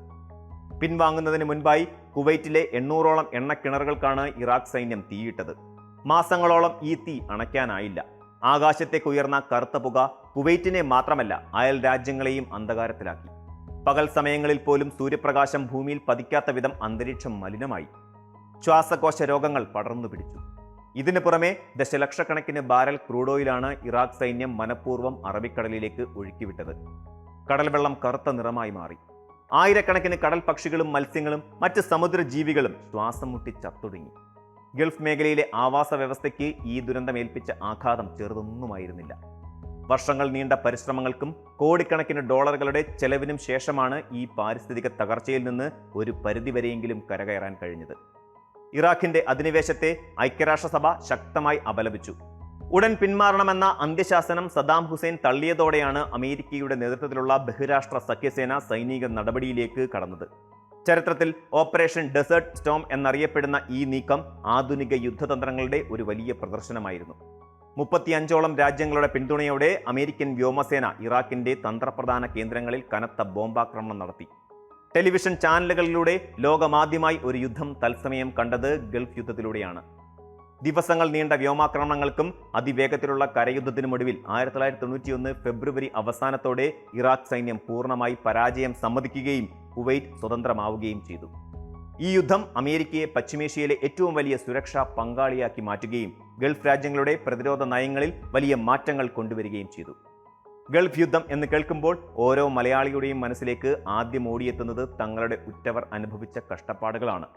പിൻവാങ്ങുന്നതിന് മുൻപായി കുവൈറ്റിലെ 800ഓളം എണ്ണക്കിണറുകൾക്കാണ് ഇറാഖ് സൈന്യം തീയിട്ടത്. മാസങ്ങളോളം ഈ തീ അണയ്ക്കാനായില്ല. ആകാശത്തേക്ക് ഉയർന്ന കറുത്ത പുക കുവൈറ്റിനെ മാത്രമല്ല അയൽ രാജ്യങ്ങളെയും അന്ധകാരത്തിലാക്കി. പകൽ സമയങ്ങളിൽ പോലും സൂര്യപ്രകാശം ഭൂമിയിൽ പതിക്കാത്ത വിധം അന്തരീക്ഷം മലിനമായി. ശ്വാസകോശ രോഗങ്ങൾ പടർന്നു പിടിച്ചു. ഇതിനു പുറമെ ദശലക്ഷക്കണക്കിന് ബാരൽ ക്രൂഡ് ഓയിലാണ് ഇറാഖ് സൈന്യം മനഃപൂർവ്വം അറബിക്കടലിലേക്ക് ഒഴുക്കിവിട്ടത്. കടൽ വെള്ളം കറുത്ത നിറമായി മാറി. ആയിരക്കണക്കിന് കടൽ പക്ഷികളും മത്സ്യങ്ങളും മറ്റ് സമുദ്രജീവികളും ശ്വാസം മുട്ടി ചത്തൊടുങ്ങി. ഗൾഫ് മേഖലയിലെ ആവാസ വ്യവസ്ഥയ്ക്ക് ഈ ദുരന്തമേൽപ്പിച്ച ആഘാതം ചെറുതൊന്നുമായിരുന്നില്ല. വർഷങ്ങൾ നീണ്ട പരിശ്രമങ്ങൾക്കും കോടിക്കണക്കിന് ഡോളറുകളുടെ ചെലവിനും ശേഷമാണ് ഈ പാരിസ്ഥിതിക തകർച്ചയിൽ നിന്ന് ഒരു പരിധിവരെയെങ്കിലും കരകയറാൻ കഴിഞ്ഞത്. ഇറാഖിന്റെ അധിനിവേശത്തെ ഐക്യരാഷ്ട്രസഭ ശക്തമായി അപലപിച്ചു. ഉടൻ പിന്മാറണമെന്ന അന്ത്യശാസനം സദ്ദാം ഹുസൈൻ തള്ളിയതോടെയാണ് അമേരിക്കയുടെ നേതൃത്വത്തിലുള്ള ബഹിരാഷ്ട്ര സഖ്യസേന സൈനിക നടപടിയിലേക്ക് കടന്നത്. ചരിത്രത്തിൽ ഓപ്പറേഷൻ ഡെസേർട്ട് സ്റ്റോം എന്നറിയപ്പെടുന്ന ഈ നീക്കം ആധുനിക യുദ്ധതന്ത്രങ്ങളുടെ ഒരു വലിയ പ്രദർശനമായിരുന്നു. 35ഓളം രാജ്യങ്ങളുടെ പിന്തുണയോടെ അമേരിക്കൻ വ്യോമസേന ഇറാഖിന്റെ തന്ത്രപ്രധാന കേന്ദ്രങ്ങളിൽ കനത്ത ബോംബാക്രമണം നടത്തി. ടെലിവിഷൻ ചാനലുകളിലൂടെ ലോകമാദ്യമായി ഒരു യുദ്ധം തത്സമയം കണ്ടത് ഗൾഫ് യുദ്ധത്തിലൂടെയാണ്. ദിവസങ്ങൾ നീണ്ട വ്യോമാക്രമണങ്ങൾക്കും അതിവേഗത്തിലുള്ള കരയുദ്ധത്തിനുമൊടുവിൽ 1991 ഫെബ്രുവരി അവസാനത്തോടെ ഇറാഖ് സൈന്യം പൂർണ്ണമായി പരാജയം സമ്മതിക്കുകയും കുവൈറ്റ് സ്വതന്ത്രമാവുകയും ചെയ്തു. ഈ യുദ്ധം അമേരിക്കയെ പശ്ചിമേഷ്യയിലെ ഏറ്റവും വലിയ സുരക്ഷാ പങ്കാളിയാക്കി മാറ്റുകയും ഗൾഫ് രാജ്യങ്ങളുടെ പ്രതിരോധ നയങ്ങളിൽ വലിയ മാറ്റങ്ങൾ കൊണ്ടുവരികയും ചെയ്തു. ഗൾഫ് യുദ്ധം എന്ന് കേൾക്കുമ്പോൾ ഓരോ മലയാളിയുടെയും മനസ്സിലേക്ക് ആദ്യം ഓടിയെത്തുന്നത് തങ്ങളുടെ ഉറ്റവർ അനുഭവിച്ച കഷ്ടപ്പാടുകളാണ്.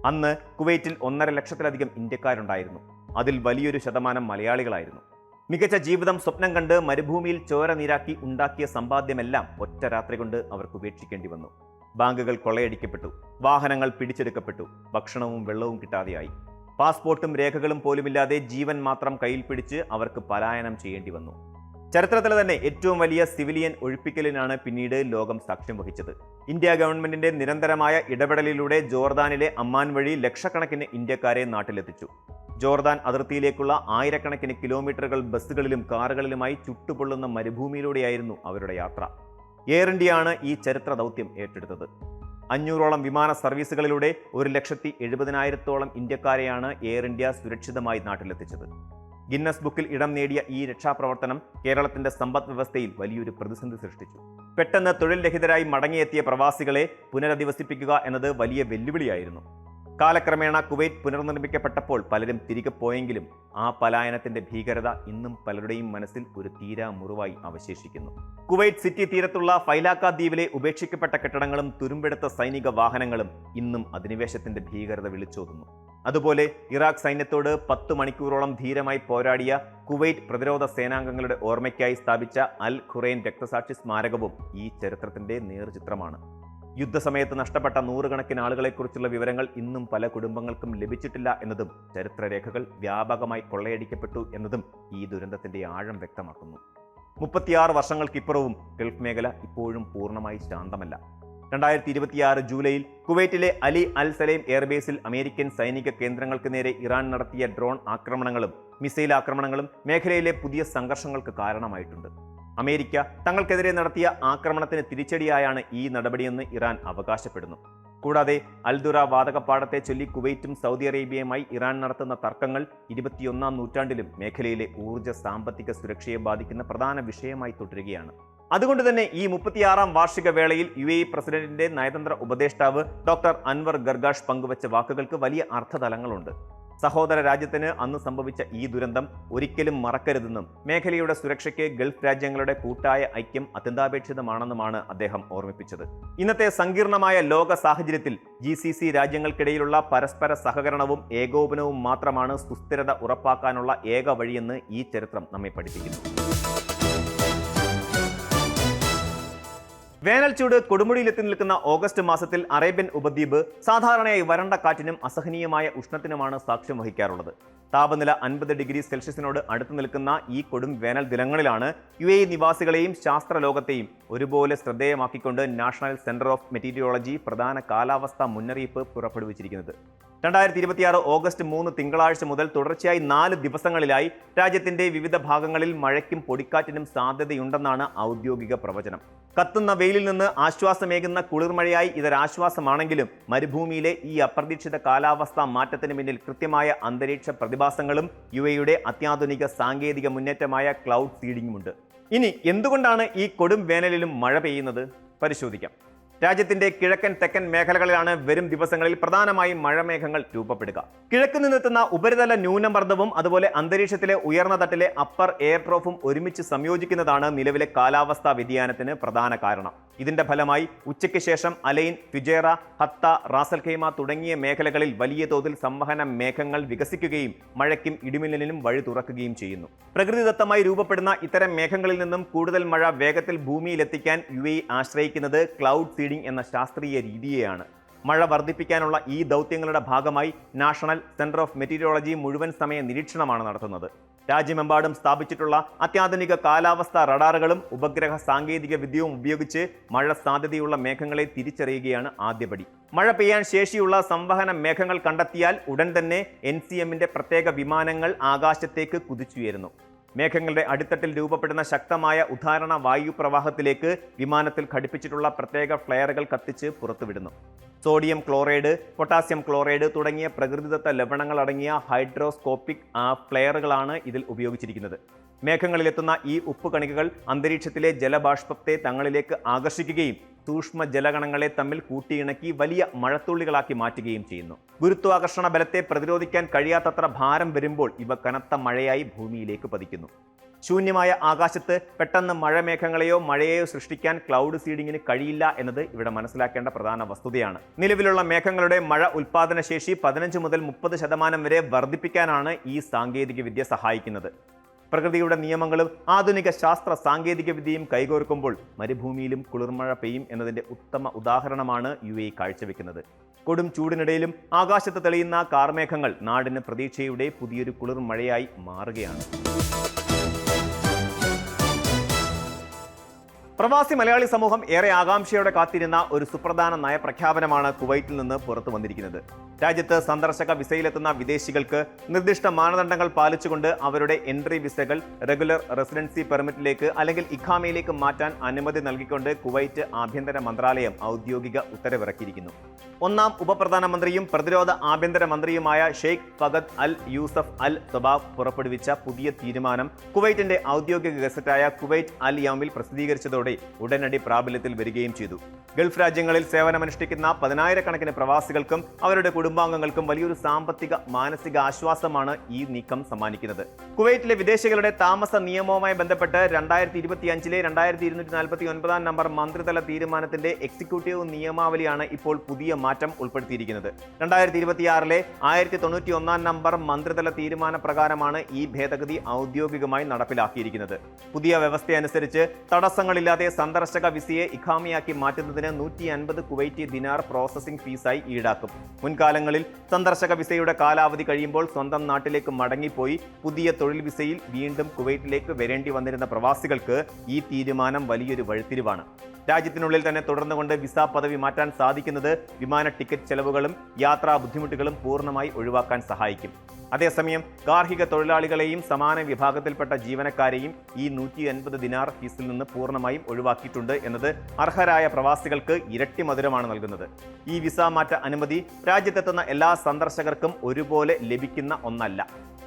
അന്ന് കുവൈറ്റിൽ 1.5 ലക്ഷത്തിലധികം ഇന്ത്യക്കാരുണ്ടായിരുന്നു. അതിൽ വലിയൊരു ശതമാനം മലയാളികളായിരുന്നു. മികച്ച ജീവിതം സ്വപ്നം കണ്ട് മരുഭൂമിയിൽ ചോര നീരാക്കി ഉണ്ടാക്കിയ സമ്പാദ്യമെല്ലാം ഒറ്റ രാത്രി കൊണ്ട് അവർക്ക് ഉപേക്ഷിക്കേണ്ടി വന്നു. ബാങ്കുകൾ കൊള്ളയടിക്കപ്പെട്ടു, വാഹനങ്ങൾ പിടിച്ചെടുക്കപ്പെട്ടു, ഭക്ഷണവും വെള്ളവും കിട്ടാതെയായി. പാസ്പോർട്ടും രേഖകളും പോലുമില്ലാതെ ജീവൻ മാത്രം കയ്യിൽ പിടിച്ച് അവർക്ക് പലായനം ചെയ്യേണ്ടി വന്നു. ചരിത്രത്തിലെ തന്നെ ഏറ്റവും വലിയ സിവിലിയൻ ഒഴിപ്പിക്കലിനാണ് പിന്നീട് ലോകം സാക്ഷ്യം വഹിച്ചത്. ഇന്ത്യ ഗവൺമെന്റിന്റെ നിരന്തരമായ ഇടപെടലിലൂടെ ജോർദാനിലെ അമ്മാൻ വഴി ലക്ഷക്കണക്കിന് ഇന്ത്യക്കാരെ നാട്ടിലെത്തിച്ചു. ജോർദാൻ അതിർത്തിയിലേക്കുള്ള ആയിരക്കണക്കിന് കിലോമീറ്ററുകൾ ബസ്സുകളിലും കാറുകളിലുമായി ചുട്ടുപൊള്ളുന്ന മരുഭൂമിയിലൂടെയായിരുന്നു അവരുടെ യാത്ര. എയർ ഇന്ത്യയാണ് ഈ ചരിത്ര ദൗത്യം ഏറ്റെടുത്തത്. 500ഓളം വിമാന സർവീസുകളിലൂടെ 1,70,70,000-ഓളം ഇന്ത്യക്കാരെയാണ് എയർ ഇന്ത്യ സുരക്ഷിതമായി നാട്ടിലെത്തിച്ചത്. ഗിന്നസ് ബുക്കിൽ ഇടം നേടിയ ഈ രക്ഷാപ്രവർത്തനം കേരളത്തിന്റെ സമ്പദ് വ്യവസ്ഥയിൽ വലിയൊരു പ്രതിസന്ധി സൃഷ്ടിച്ചു. പെട്ടെന്ന് തൊഴിൽ രഹിതരായി മടങ്ങിയെത്തിയ പ്രവാസികളെ പുനരധിവസിപ്പിക്കുക എന്നത് വലിയ വെല്ലുവിളിയായിരുന്നു. കാലക്രമേണ കുവൈറ്റ് പുനർനിർമ്മിക്കപ്പെട്ടപ്പോൾ പലരും തിരികെ പോയെങ്കിലും ആ പലായനത്തിന്റെ ഭീകരത ഇന്നും പലരുടെയും മനസ്സിൽ ഒരു തീരാ മുറിവായി അവശേഷിക്കുന്നു. കുവൈറ്റ് സിറ്റി തീരത്തുള്ള ഫൈലാക്ക ദ്വീപിലെ ഉപേക്ഷിക്കപ്പെട്ട കെട്ടിടങ്ങളും തുരുമ്പെടുത്ത സൈനിക വാഹനങ്ങളും ഇന്നും അധിനിവേശത്തിന്റെ ഭീകരത വിളിച്ചോതുന്നു. അതുപോലെ ഇറാഖ് സൈന്യത്തോട് 10 മണിക്കൂറോളം ധീരമായി പോരാടിയ കുവൈറ്റ് പ്രതിരോധ സേനാംഗങ്ങളുടെ ഓർമ്മയ്ക്കായി സ്ഥാപിച്ച അൽ ഖുറൈൻ രക്തസാക്ഷി സ്മാരകവും ഈ ചരിത്രത്തിന്റെ നേർചിത്രമാണ്. യുദ്ധസമയത്ത് നഷ്ടപ്പെട്ട 100 കണക്കിന് ആളുകളെക്കുറിച്ചുള്ള വിവരങ്ങൾ ഇന്നും പല കുടുംബങ്ങൾക്കും ലഭിച്ചിട്ടില്ല എന്നതും ചരിത്രരേഖകൾ വ്യാപകമായി കൊള്ളയടിക്കപ്പെട്ടു എന്നതും ഈ ദുരന്തത്തിന്റെ ആഴം വ്യക്തമാക്കുന്നു. 36 വർഷങ്ങൾക്കിപ്പുറവും ഗൾഫ് മേഖല ഇപ്പോഴും പൂർണ്ണമായി ശാന്തമല്ല. 2026 ജൂലൈയിൽ കുവൈറ്റിലെ അലി അൽ സലേം എയർബേസിൽ അമേരിക്കൻ സൈനിക കേന്ദ്രങ്ങൾക്ക് നേരെ ഇറാൻ നടത്തിയ ഡ്രോൺ ആക്രമണങ്ങളും മിസൈൽ ആക്രമണങ്ങളും മേഖലയിലെ പുതിയ സംഘർഷങ്ങൾക്ക് കാരണമായിട്ടുണ്ട്. അമേരിക്ക തങ്ങൾക്കെതിരെ നടത്തിയ ആക്രമണത്തിന് തിരിച്ചടിയായാണ് ഈ നടപടിയെന്ന് ഇറാൻ അവകാശപ്പെടുന്നു. കൂടാതെ അൽദുറ വാതകപ്പാടത്തെ ചൊല്ലി കുവൈറ്റും സൗദി അറേബ്യയുമായി ഇറാൻ നടത്തുന്ന തർക്കങ്ങൾ 21-ാം നൂറ്റാണ്ടിലും മേഖലയിലെ ഊർജ്ജ സാമ്പത്തിക സുരക്ഷയെ ബാധിക്കുന്ന പ്രധാന വിഷയമായി തുടരുകയാണ്. അതുകൊണ്ട് തന്നെ ഈ 36-ാം വാർഷിക വേളയിൽ UAE പ്രസിഡന്റിന്റെ നയതന്ത്ര ഉപദേഷ്ടാവ് ഡോക്ടർ അൻവർ ഗർഗാഷ് പങ്കുവച്ച വാക്കുകൾക്ക് വലിയ അർത്ഥതലങ്ങളുണ്ട്. സഹോദര രാജ്യത്തിന് അന്ന് സംഭവിച്ച ഈ ദുരന്തം ഒരിക്കലും മറക്കരുതെന്നും മേഖലയുടെ സുരക്ഷയ്ക്ക് ഗൾഫ് രാജ്യങ്ങളുടെ കൂട്ടായ ഐക്യം അത്യന്താപേക്ഷിതമാണെന്നുമാണ് അദ്ദേഹം ഓർമ്മിപ്പിച്ചത്. ഇന്നത്തെ സങ്കീർണമായ ലോക സാഹചര്യത്തിൽ GCC രാജ്യങ്ങൾക്കിടയിലുള്ള പരസ്പര സഹകരണവും ഏകോപനവും മാത്രമാണ് സുസ്ഥിരത ഉറപ്പാക്കാനുള്ള ഏക വഴിയെന്ന് ഈ ചരിത്രം നമ്മെ പഠിപ്പിക്കുന്നു. വേനൽ ചൂട് കൊടുമുടിയിലെത്തി നിൽക്കുന്ന ഓഗസ്റ്റ് മാസത്തിൽ അറേബ്യൻ ഉപദ്വീപ് സാധാരണയായി വരണ്ട കാറ്റിനും അസഹനീയമായ ഉഷ്ണത്തിനുമാണ് സാക്ഷ്യം വഹിക്കാറുള്ളത്. താപനില 50 ഡിഗ്രി സെൽഷ്യസിനോട് അടുത്തു നിൽക്കുന്ന ഈ കൊടും വേനൽ ദിനങ്ങളിലാണ് UAE നിവാസികളെയും ശാസ്ത്രലോകത്തെയും ഒരുപോലെ ശ്രദ്ധേയമാക്കിക്കൊണ്ട് നാഷണൽ സെന്റർ ഓഫ് മെറ്റീരിയോളജി പ്രധാന കാലാവസ്ഥാ മുന്നറിയിപ്പ് പുറപ്പെടുവിച്ചിരിക്കുന്നത്. 2026 ഓഗസ്റ്റ് 3 തിങ്കളാഴ്ച മുതൽ തുടർച്ചയായി 4 ദിവസങ്ങളിലായി രാജ്യത്തിന്റെ വിവിധ ഭാഗങ്ങളിൽ മഴയ്ക്കും പൊടിക്കാറ്റിനും സാധ്യതയുണ്ടെന്നാണ് ഔദ്യോഗിക പ്രവചനം. കത്തുന്ന വെയിലിൽ നിന്ന് ആശ്വാസമേകുന്ന കുളിർമഴയായി ഇതൊരാശ്വാസമാണെങ്കിലും മരുഭൂമിയിലെ ഈ അപ്രതീക്ഷിത കാലാവസ്ഥാ മാറ്റത്തിന് പിന്നിൽ കൃത്യമായ അന്തരീക്ഷ പ്രതിഭാസങ്ങളും UAEയുടെ അത്യാധുനിക സാങ്കേതിക മുന്നേറ്റമായ ക്ലൗഡ് സീഡിംഗുമുണ്ട്. ഇനി എന്തുകൊണ്ടാണ് ഈ കൊടും വേനലിലും മഴ പെയ്യുന്നത്? പരിശോധിക്കാം. രാജ്യത്തിന്റെ കിഴക്കൻ തെക്കൻ മേഖലകളിലാണ് വരും ദിവസങ്ങളിൽ പ്രധാനമായും മഴമേഘങ്ങൾ രൂപപ്പെടുക. കിഴക്ക് നിന്നെത്തുന്ന ഉപരിതല ന്യൂനമർദ്ദവും അതുപോലെ അന്തരീക്ഷത്തിലെ ഉയർന്ന തട്ടിലെ അപ്പർ എയർ ട്രോഫും ഒരുമിച്ച് സംയോജിക്കുന്നതാണ് നിലവിലെ കാലാവസ്ഥാ വ്യതിയാനത്തിന് പ്രധാന കാരണം. ഇതിന്റെ ഫലമായി ഉച്ചയ്ക്ക് ശേഷം അലൈൻ, ഫിജേറ, ഹത്ത, റാസൽ ഖൈമ തുടങ്ങിയ മേഖലകളിൽ വലിയ തോതിൽ സംവഹന മേഘങ്ങൾ വികസിക്കുകയും മഴയ്ക്കും ഇടിമിന്നലിനും വഴി തുറക്കുകയും ചെയ്യുന്നു. പ്രകൃതിദത്തമായി രൂപപ്പെടുന്ന ഇത്തരം മേഘങ്ങളിൽ നിന്നും കൂടുതൽ മഴ വേഗത്തിൽ ഭൂമിയിലെത്തിക്കാൻ UAE ആശ്രയിക്കുന്നത് ക്ലൗഡ് സീഡിംഗ് എന്ന ശാസ്ത്രീയ രീതിയെയാണ്. മഴ വർദ്ധിപ്പിക്കാനുള്ള ഈ ദൗത്യങ്ങളുടെ ഭാഗമായി നാഷണൽ സെന്റർ ഓഫ് മെറ്റീരിയോളജി മുഴുവൻ സമയ നിരീക്ഷണമാണ് നടത്തുന്നത്. രാജ്യമെമ്പാടും സ്ഥാപിച്ചിട്ടുള്ള അത്യാധുനിക കാലാവസ്ഥാ റഡാറുകളും ഉപഗ്രഹ സാങ്കേതിക വിദ്യയും ഉപയോഗിച്ച് മഴ സാധ്യതയുള്ള മേഘങ്ങളെ തിരിച്ചറിയുകയാണ് ആദ്യപടി. മഴ പെയ്യാൻ ശേഷിയുള്ള സംവഹന മേഘങ്ങൾ കണ്ടെത്തിയാൽ ഉടൻ തന്നെ NCMന്റെ പ്രത്യേക വിമാനങ്ങൾ ആകാശത്തേക്ക് കുതിച്ചുയരുന്നു. മേഘങ്ങളുടെ അടിത്തട്ടിൽ രൂപപ്പെടുന്ന ശക്തമായ ഉദാഹരണ വായുപ്രവാഹത്തിലേക്ക് വിമാനത്തിൽ ഘടിപ്പിച്ചിട്ടുള്ള പ്രത്യേക ഫ്ലെയറുകൾ കത്തിച്ച് പുറത്തുവിടുന്നു. സോഡിയം ക്ലോറൈഡ്, പൊട്ടാസ്യം ക്ലോറൈഡ് തുടങ്ങിയ പ്രകൃതിദത്ത ലവണങ്ങൾ അടങ്ങിയ ഹൈഡ്രോസ്കോപ്പിക് ഫ്ലെയറുകളാണ് ഇതിൽ ഉപയോഗിച്ചിരിക്കുന്നത്. മേഘങ്ങളിലെത്തുന്ന ഈ ഉപ്പുകണികകൾ അന്തരീക്ഷത്തിലെ ജലബാഷ്പത്തെ തങ്ങളിലേക്ക് ആകർഷിക്കുകയും സൂക്ഷ്മ ജലകണങ്ങളെ തമ്മിൽ കൂട്ടിയിണക്കി വലിയ മഴത്തുള്ളികളാക്കി മാറ്റുകയും ചെയ്യുന്നു. ഗുരുത്വാകർഷണ ബലത്തെ പ്രതിരോധിക്കാൻ കഴിയാത്തത്ര ഭാരം വരുമ്പോൾ ഇവ കനത്ത മഴയായി ഭൂമിയിലേക്ക് പതിക്കുന്നു. ശൂന്യമായ ആകാശത്ത് പെട്ടെന്ന് മഴമേഘങ്ങളെയോ മഴയെയോ സൃഷ്ടിക്കാൻ ക്ലൗഡ് സീഡിങ്ങിന് കഴിയില്ല എന്നത് ഇവിടെ മനസ്സിലാക്കേണ്ട പ്രധാന വസ്തുതയാണ്. നിലവിലുള്ള മേഘങ്ങളുടെ മഴ ഉൽപാദന ശേഷി 15 മുതൽ 30% വരെ വർദ്ധിപ്പിക്കാനാണ് ഈ സാങ്കേതിക വിദ്യ സഹായിക്കുന്നത്. പ്രകൃതിയുടെ നിയമങ്ങളും ആധുനിക ശാസ്ത്ര സാങ്കേതിക വിദ്യയും കൈകോർക്കുമ്പോൾ മരുഭൂമിയിലും കുളിർമഴ പെയ്യും എന്നതിന്റെ ഉത്തമ ഉദാഹരണമാണ് UAE കാഴ്ചവെക്കുന്നത്. കൊടും ചൂടിനിടയിലും ആകാശത്ത് തെളിയുന്ന കാർമേഘങ്ങൾ നാടിന് പ്രതീക്ഷയുടെ പുതിയൊരു കുളിർമഴയായി മാറുകയാണ്. പ്രവാസി മലയാളി സമൂഹം ഏറെ ആകാംക്ഷയോടെ കാത്തിരുന്ന ഒരു സുപ്രധാന നയപ്രഖ്യാപനമാണ് കുവൈറ്റിൽ നിന്ന് പുറത്തു വന്നിരിക്കുന്നത്. രാജ്യത്ത് സന്ദർശക വിസയിലെത്തുന്ന വിദേശികൾക്ക് നിർദ്ദിഷ്ട മാനദണ്ഡങ്ങൾ പാലിച്ചുകൊണ്ട് അവരുടെ എൻട്രി വിസകൾ റെഗുലർ റെസിഡൻസി പെർമിറ്റിലേക്ക് അല്ലെങ്കിൽ ഇഖാമയിലേക്ക് മാറ്റാൻ അനുമതി നൽകിക്കൊണ്ട് കുവൈറ്റ് ആഭ്യന്തര മന്ത്രാലയം ഔദ്യോഗിക ഉത്തരവിറക്കിയിരിക്കുന്നു. ഒന്നാം ഉപപ്രധാനമന്ത്രിയും പ്രതിരോധ ആഭ്യന്തര മന്ത്രിയുമായ ഷെയ്ഖ് ഫഗദ് അൽ യൂസഫ് അൽ സബാബ് പുറപ്പെടുവിച്ച പുതിയ തീരുമാനം കുവൈറ്റിന്റെ ഔദ്യോഗിക ഗസറ്റായ കുവൈറ്റ് അൽ യൗമിൽ പ്രസിദ്ധീകരിച്ചതോടെ ഉടനടി പ്രാബല്യത്തിൽ വരികയും ചെയ്തു. ഗൾഫ് രാജ്യങ്ങളിൽ സേവനമനുഷ്ഠിക്കുന്ന 10,000-കണക്കിന് പ്രവാസികൾക്കും അവരുടെ കുടുംബാംഗങ്ങൾക്കും വലിയൊരു സാമ്പത്തിക മാനസിക ആശ്വാസമാണ് ഈ നീക്കം സമ്മാനിക്കുന്നത്. കുവൈറ്റിലെ വിദേശികളുടെ താമസ നിയമവുമായി ബന്ധപ്പെട്ട് 2025-ലെ 2249 നമ്പർ മന്ത്രിതല തീരുമാനത്തിന്റെ എക്സിക്യൂട്ടീവ് നിയമാവലിയാണ് ഇപ്പോൾ പുതിയ മാറ്റം ഉൾപ്പെടുത്തിയിരിക്കുന്നത്. 2026-ലെ 1091 നമ്പർ മന്ത്രിതല തീരുമാന പ്രകാരമാണ് ഈ ഭേദഗതി ഔദ്യോഗികമായി നടപ്പിലാക്കിയിരിക്കുന്നത്. പുതിയ വ്യവസ്ഥയനുസരിച്ച് തടസ്സങ്ങളില്ലാതെ സന്ദർശക വിസയെ ഇഖാമയാക്കി മാറ്റുന്നതിന് 150 കുവൈറ്റി ദിനാർ പ്രോസസിംഗ് ഫീസായി ഈടാക്കും. മുൻകാലങ്ങളിൽ സന്ദർശക വിസയുടെ കാലാവധി കഴിയുമ്പോൾ സ്വന്തം നാട്ടിലേക്ക് മടങ്ങിപ്പോയി പുതിയ തൊഴിൽ വിസയിൽ വീണ്ടും കുവൈറ്റിലേക്ക് വരേണ്ടി വന്നിരുന്ന പ്രവാസികൾക്ക് ഈ തീരുമാനം വലിയൊരു വഴിത്തിരിവാണ്. രാജ്യത്തിനുള്ളിൽ തന്നെ തുടർന്നുകൊണ്ട് വിസ പദവി മാറ്റാൻ സാധിക്കുന്നത് വിമാന ടിക്കറ്റ് ചെലവുകളും യാത്രാ ബുദ്ധിമുട്ടുകളും പൂർണ്ണമായി ഒഴിവാക്കാൻ സഹായിക്കും. അതേസമയം ഗാർഹിക തൊഴിലാളികളെയും സമാന വിഭാഗത്തിൽപ്പെട്ട ജീവനക്കാരെയും ഈ 150 ദിനാർ ഫീസിൽ നിന്ന് പൂർണ്ണമായും ഒഴിവാക്കിയിട്ടുണ്ട് എന്നത് അർഹരായ പ്രവാസികൾക്ക് ഇരട്ടി മധുരമാണ് നൽകുന്നത്. ഈ വിസ മാറ്റ അനുമതി രാജ്യത്തെത്തുന്ന എല്ലാ സന്ദർശകർക്കും ഒരുപോലെ ലഭിക്കുന്ന ഒന്നല്ല.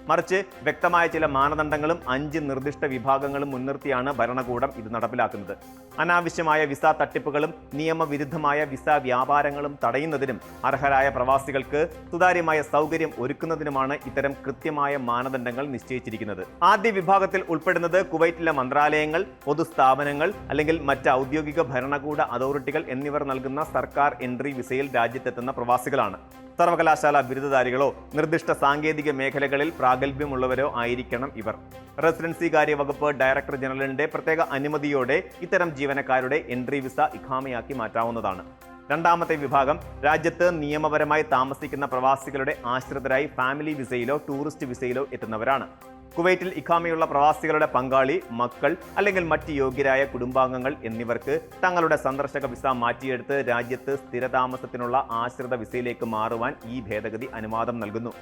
മറിച്ച് വ്യക്തമായ ചില മാനദണ്ഡങ്ങളും 5 നിർദ്ദിഷ്ട വിഭാഗങ്ങളും മുൻനിർത്തിയാണ് ഭരണകൂടം ഇത് നടപ്പിലാക്കുന്നത്. അനാവശ്യമായ വിസ തട്ടിപ്പുകളും നിയമവിരുദ്ധമായ വിസ വ്യാപാരങ്ങളും തടയുന്നതിനും അർഹരായ പ്രവാസികൾക്ക് സുതാര്യമായ സൗകര്യം ഒരുക്കുന്നതിനുമാണ് ഇത്തരം കൃത്യമായ മാനദണ്ഡങ്ങൾ നിശ്ചയിച്ചിരിക്കുന്നത്. ആദ്യ വിഭാഗത്തിൽ ഉൾപ്പെടുന്നത് കുവൈറ്റിലെ മന്ത്രാലയങ്ങൾ, പൊതുസ്ഥാപനങ്ങൾ അല്ലെങ്കിൽ മറ്റ് ഔദ്യോഗിക ഭരണകൂട അതോറിറ്റികൾ എന്നിവർ നൽകുന്ന സർക്കാർ എൻട്രി വിസയിൽ രാജ്യത്തെത്തുന്ന പ്രവാസികളാണ്. സർവകലാശാല ബിരുദധാരികളോ നിർദ്ദിഷ്ട സാങ്കേതിക മേഖലകളിൽ പ്രാഗൽഭ്യമുള്ളവരോ ആയിരിക്കണം ഇവർ. റെസിഡൻസി കാര്യ വകുപ്പ് ഡയറക്ടർ ജനറലിന്റെ പ്രത്യേക അനുമതിയോടെ ഇത്തരം ജീവനക്കാരുടെ എൻട്രി വിസ ഇഖാമയാക്കി മാറ്റാവുന്നതാണ്. രണ്ടാമത്തെ വിഭാഗം രാജ്യത്ത് നിയമപരമായി താമസിക്കുന്ന പ്രവാസികളുടെ ആശ്രിതരായി ഫാമിലി വിസയിലോ ടൂറിസ്റ്റ് വിസയിലോ എത്തുന്നവരാണ്. കുവൈറ്റിൽ ഇഖാമയുള്ള പ്രവാസികളുടെ പങ്കാളി, മക്കൾ അല്ലെങ്കിൽ മറ്റ് യോഗ്യരായ കുടുംബാംഗങ്ങൾ എന്നിവർക്ക് തങ്ങളുടെ സന്ദർശക വിസ മാറ്റിയെടുത്ത് രാജ്യത്ത് സ്ഥിരതാമസത്തിനുള്ള ആശ്രിത വിസയിലേക്ക് മാറുവാൻ ഈ ഭേദഗതി അനുവാദം നൽകുന്നു.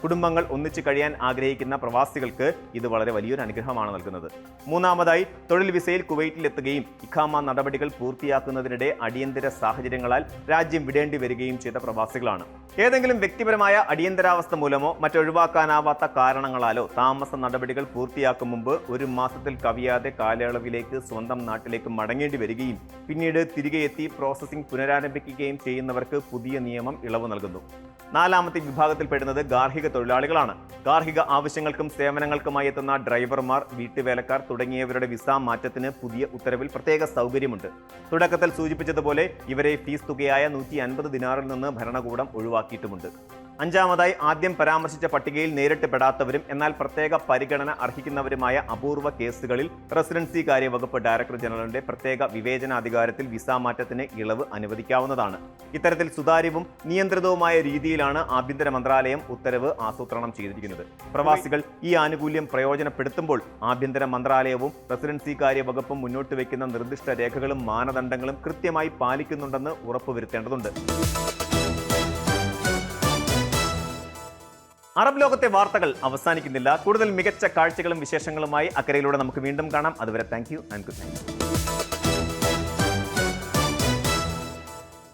കുടുംബങ്ങൾ ഒന്നിച്ചു കഴിയാൻ ആഗ്രഹിക്കുന്ന പ്രവാസികൾക്ക് ഇത് വളരെ വലിയൊരു അനുഗ്രഹമാണ് നൽകുന്നത്. മൂന്നാമതായി, തൊഴിൽ വിസയിൽ കുവൈറ്റിൽ എത്തുകയും ഇഖാമ നടപടികൾ പൂർത്തിയാക്കുന്നതിനിടെ അടിയന്തര സാഹചര്യങ്ങളാൽ രാജ്യം വിടേണ്ടി വരികയും ചെയ്ത പ്രവാസികളാണ്. ഏതെങ്കിലും വ്യക്തിപരമായ അടിയന്തരാവസ്ഥ മൂലമോ മറ്റൊഴിവാക്കാനാവാത്ത കാരണങ്ങളാലോ താമസ നടപടികൾ പൂർത്തിയാക്കും മുമ്പ് 1 മാസത്തിൽ കവിയാതെ കാലയളവിലേക്ക് സ്വന്തം നാട്ടിലേക്ക് മടങ്ങേണ്ടി വരികയും പിന്നീട് തിരികെ എത്തി പ്രോസസ്സിംഗ് പുനരാരംഭിക്കുകയും ചെയ്യുന്നവർക്ക് പുതിയ നിയമം ഇളവ് നൽകുന്നു. നാലാമത്തെ വിഭാഗത്തിൽപ്പെടുന്നത് ഗാർഹിക തൊഴിലാളികളാണ്. ഗാർഹിക ആവശ്യങ്ങൾക്കും സേവനങ്ങൾക്കുമായി എത്തുന്ന ഡ്രൈവർമാർ, വീട്ടുവേലക്കാർ തുടങ്ങിയവരുടെ വിസ മാറ്റത്തിന് പുതിയ ഉത്തരവിൽ പ്രത്യേക സൗകര്യമുണ്ട്. തുടക്കത്തിൽ സൂചിപ്പിച്ചതുപോലെ ഇവരെ ഫീസ് തുകയായ 150 ദിനാറിൽ നിന്ന് ഭരണകൂടം ഒഴിവാക്കിയിട്ടുമുണ്ട്. അഞ്ചാമതായി, ആദ്യം പരാമർശിച്ച പട്ടികയിൽ നേരിട്ട് പെടാത്തവരും എന്നാൽ പ്രത്യേക പരിഗണന അർഹിക്കുന്നവരുമായ അപൂർവ കേസുകളിൽ റെസിഡൻസി കാര്യ വകുപ്പ് ഡയറക്ടർ ജനറലിന്റെ പ്രത്യേക വിവേചനാധികാരത്തിൽ വിസ മാറ്റത്തിന് ഇളവ് അനുവദിക്കാവുന്നതാണ്. ഇത്തരത്തിൽ സുതാര്യവും നിയന്ത്രിതവുമായ രീതിയിലാണ് ആഭ്യന്തര മന്ത്രാലയം ഉത്തരവ് ആസൂത്രണം ചെയ്തിരിക്കുന്നത്. പ്രവാസികൾ ഈ ആനുകൂല്യം പ്രയോജനപ്പെടുത്തുമ്പോൾ ആഭ്യന്തര മന്ത്രാലയവും റെസിഡൻസി കാര്യ വകുപ്പും മുന്നോട്ട് വയ്ക്കുന്ന നിർദ്ദിഷ്ട രേഖകളും മാനദണ്ഡങ്ങളും കൃത്യമായി പാലിക്കുന്നുണ്ടെന്ന് ഉറപ്പുവരുത്തേണ്ടതുണ്ട്. അറബ് ലോകത്തെ വാർത്തകൾ അവസാനിക്കുന്നില്ല. കൂടുതൽ മികച്ച കാഴ്ചകളും വിശേഷങ്ങളുമായി അക്കരയിലൂടെ നമുക്ക് വീണ്ടും കാണാം. അതുവരെ thank you and good night.